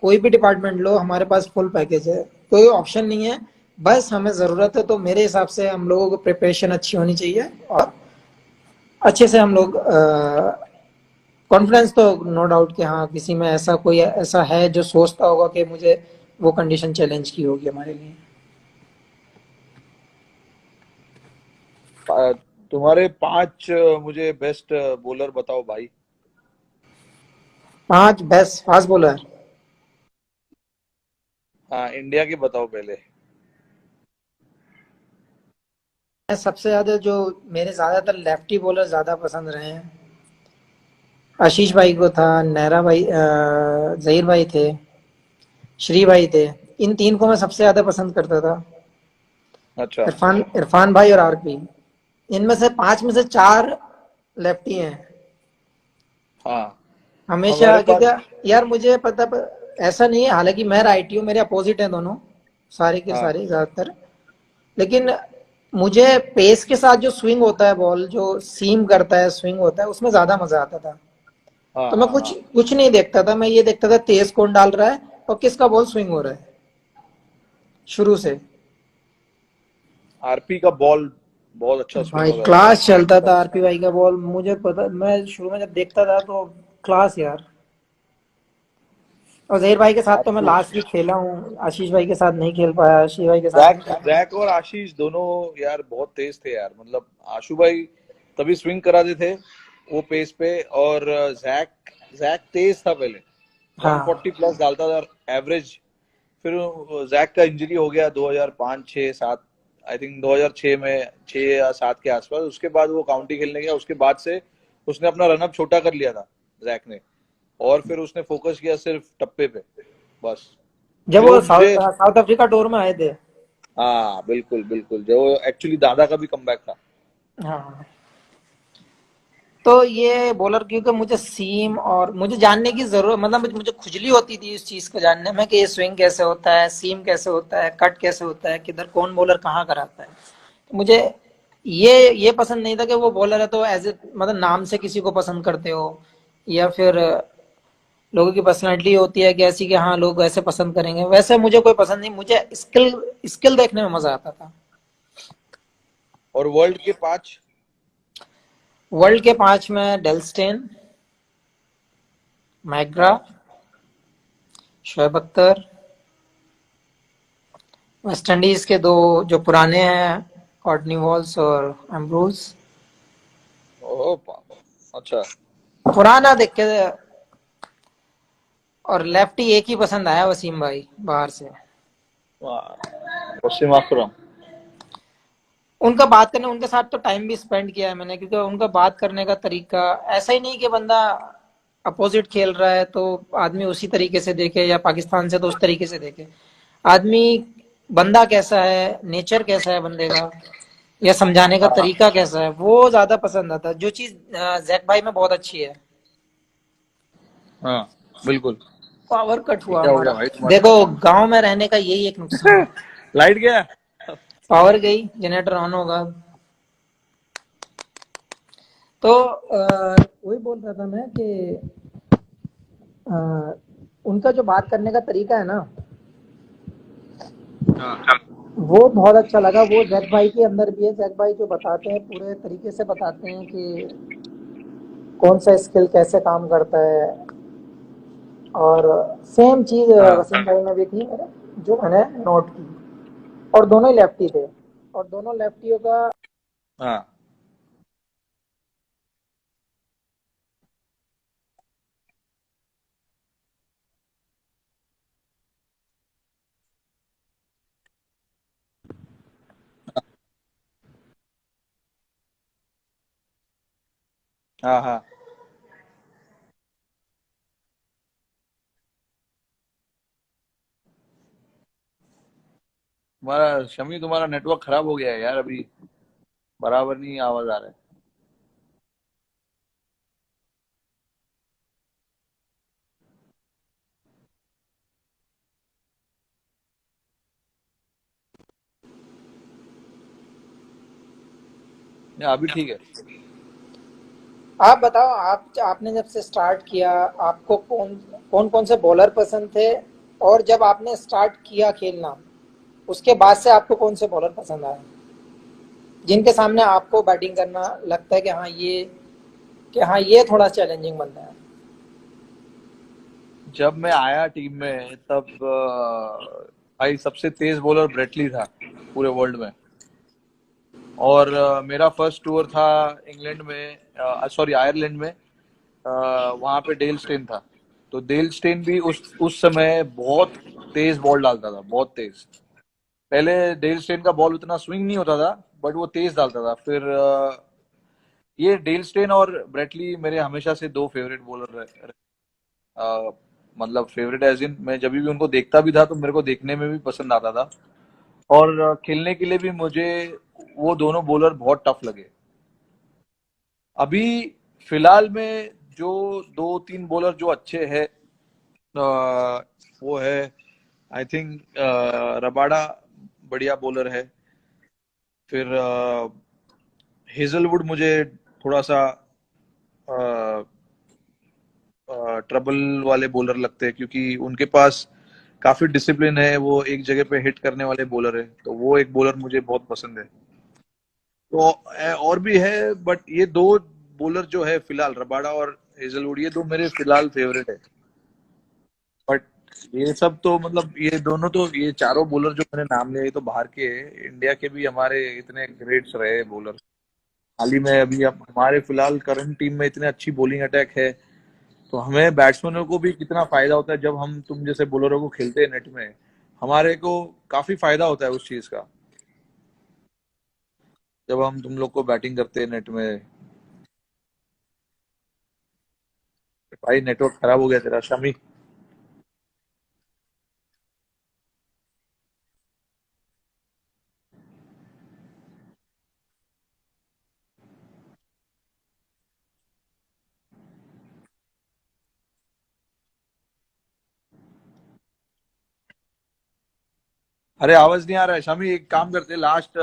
कोई भी डिपार्टमेंट लो, हमारे पास फुल पैकेज है, कोई ऑप्शन नहीं है। बस हमें जरूरत है, तो मेरे हिसाब से हम लोगों को प्रिपरेशन अच्छी होनी चाहिए और अच्छे से हम लोग, कॉन्फिडेंस तो नो डाउट कि हाँ, किसी में ऐसा कोई ऐसा है जो सोचता होगा कि मुझे वो कंडीशन चैलेंज की होगी हमारे लिए। तुम्हारे 5 मुझे बेस्ट बॉलर बताओ भाई। 5 बेस्ट फास्ट बॉलर। हाँ इंडिया के बताओ पहले। मैं सबसे ज्यादा जो, मेरे ज्यादातर लेफ्टी बॉलर ज्यादा पसंद रहे हैं। आशीष भाई को था, नेहरा भाई, जहीर भाई थे, श्री भाई थे। इन 3 को मैं सबसे ज्यादा पसंद करता था। अच्छा। इरफान इरफान भाई और आरपी, इनमें से 5 में से 4 लेफ्टी हैं हाँ हमारे हमेशा। पास। क्योंकि यार मुझे पता, ऐसा नहीं है, हालांकि मैं राइटी हूँ, मेरे अपोजिट हैं दोनों, सारे के हाँ सारे ज्यादातर। लेकिन मुझे पेस के साथ जो स्विंग होता है, बॉल जो सीम करता है, स्विंग होता है, उसमें ज्यादा मजा आता था। हाँ तो मैं हाँ कुछ हाँ। कुछ नहीं देखता था, मैं ये देखता था तेज कौन डाल रहा है और किसका बॉल स्विंग हो रहा है शुरू से। आरपी का बॉल बहुत अच्छा स्विंग भाई होता था क्लास चलता भाई। था आरपी भाई का बॉल, मुझे पता, मैं शुरू में जब देखता था तो क्लास यार। और जहीर भाई के साथ तो मैं आपको लास्ट वीक खेला हूँ, आशीष भाई के साथ नहीं खेल पाया, आशीष भाई के साथ जैक नहीं खेला। जैक और आशीष दोनों यार बहुत तेज थे यार, मतलब आशु भाई तभी स्विंग कराते थे वो पेस पे, और जैक जैक तेज था पहले, हाँ 140 प्लस डालता था एवरेज। फिर जैक का इंजरी हो गया 2005 6 7, आई थिंक 2006 में, 6 या 7 के आसपास। उसके बाद वो काउंटी खेलने गया, उसके बाद से उसने अपना रनअप छोटा कर लिया था जैक ने, और फिर उसने फोकस किया सिर्फ टप्पे पे बस। जब वो जो मुझे, साउथ अफ्रीका टूर में आए थे। हाँ बिल्कुल बिल्कुल, जो एक्चुअली दादा का भी कमबैक था। हाँ तो ये बॉलर, क्योंकि मुझे सीम और मुझे जानने की जरूरत, मतलब मुझे खुजली होती थी इस चीज को जानने में कि ये स्विंग कैसे होता है, सीम कैसे होता है, कट कैसे होता है, किधर कौन बॉलर कहाँ कराता है। तो मुझे ये पसंद नहीं था कि वो बॉलर है तो एज ए मतलब नाम से किसी को पसंद करते हो, या फिर लोगों की पर्सनैलिटी होती है कि ऐसी कि हाँ लोग ऐसे पसंद करेंगे, वैसे मुझे कोई पसंद नहीं, मुझे स्किल स्किल देखने में मजा आता था। और वर्ल्ड के 5, वर्ल्ड के 5 में डेलस्टेन, मैग्रा, हाँ शोएब अख्तर। वेस्ट इंडीज के दो जो पुराने हैं, कॉर्टनी वॉल्स और एम्ब्रोज। ओ अच्छा। पुराना देख के। और लेफ्टी एक ही पसंद आया, वसीम भाई बाहर से। वसीम अकरम। उनका बात करने, उनके साथ तो टाइम भी स्पेंड किया है मैंने, क्योंकि उनका बात करने का तरीका ऐसा ही नहीं कि बंदा अपोजिट खेल रहा है तो आदमी उसी तरीके से देखे, या पाकिस्तान से तो उस तरीके से देखे। आदमी, बंदा कैसा है, नेचर कैसा है बंदे का, या समझाने का हाँ तरीका कैसा है, वो ज्यादा पसंद आता है। जो चीज जैक भाई में बहुत अच्छी है। हाँ बिल्कुल। पावर कट ये हुआ क्या हो गया हमारा। भाई देखो, तुम्हारे गांव में रहने का यही एक नुकसान है। लाइट गया। पावर गई, जनरेटर ऑन होगा। तो वही बोल रहा था मैं कि अ, उनका जो बात करने का तरीका है ना, हाँ वो बहुत अच्छा लगा। वो जैक भाई के अंदर भी है। जैक भाई जो बताते हैं पूरे तरीके से बताते हैं कि कौन सा स्किल कैसे काम करता है। और सेम चीज हाँ वसीम भाई में भी थी मेरे, जो मैंने नोट की। और दोनों ही लेफ्टी थे, और दोनों लेफ्टियों का। हाँ हाँ हाँ। तुम्हारा शमी, तुम्हारा नेटवर्क खराब हो गया है यार अभी, बराबर नहीं आवाज आ रहा है। नहीं, अभी ठीक है। आप बताओ, आपने जब से स्टार्ट किया, आपको कौन कौन कौन से बॉलर पसंद थे, और जब आपने स्टार्ट किया खेलना, उसके बाद से आपको कौन से बॉलर पसंद आए, जिनके सामने आपको बैटिंग करना लगता है कि हाँ ये थोड़ा चैलेंजिंग बनता है। जब मैं आया टीम में तब भाई सबसे तेज बॉलर ब्रेटली था पूरे वर्ल्ड में। और मेरा फर्स्ट टूर था इंग्लैंड में, सॉरी आयरलैंड में। वहां पे डेल स्टेन था। तो डेल स्टेन भी उस समय बहुत तेज बॉल डालता था, बहुत तेज। पहले डेल स्टेन का बॉल उतना स्विंग नहीं होता था, बट वो तेज डालता था। फिर ये डेल स्टेन और ब्रेटली मेरे हमेशा से दो फेवरेट बॉलर रहे। मतलब फेवरेट एज इन, मैं जब भी उनको देखता भी था तो मेरे को देखने में भी पसंद आता था, और खेलने के लिए भी मुझे वो दोनों बॉलर बहुत टफ लगे। अभी फिलहाल में जो दो तीन बॉलर जो अच्छे हैं, वो है आई थिंक रबाडा, बढ़िया बॉलर है। फिर हेजलवुड मुझे थोड़ा सा ट्रबल वाले बॉलर लगते हैं, क्योंकि उनके पास काफी डिसिप्लिन है, वो एक जगह पे हिट करने वाले बॉलर है, तो वो एक बॉलर मुझे बहुत पसंद है। तो और भी है, बट ये दो बॉलर जो है फिलहाल, रबाडा और हेजलवुड, ये दो मेरे फिलहाल फेवरेट है। बट ये सब तो मतलब ये दोनों तो ये चारों बॉलर जो मैंने नाम लिए ये तो बाहर के हैं। इंडिया के भी हमारे इतने ग्रेट्स रहे बॉलर। हाल ही में अभी अब हमारे फिलहाल करंट टीम में इतने अच्छी बॉलिंग अटैक है, तो हमें बैट्समैनों को भी कितना फायदा होता है जब हम तुम जैसे बॉलरों को खेलते हैं नेट में। हमारे को काफी फायदा होता है उस चीज का, जब हम तुम लोग को बैटिंग करते हैं नेट में। भाई नेटवर्क खराब हो गया तेरा शमी। अरे आवाज नहीं आ रहा है शमी, एक काम करते लास्ट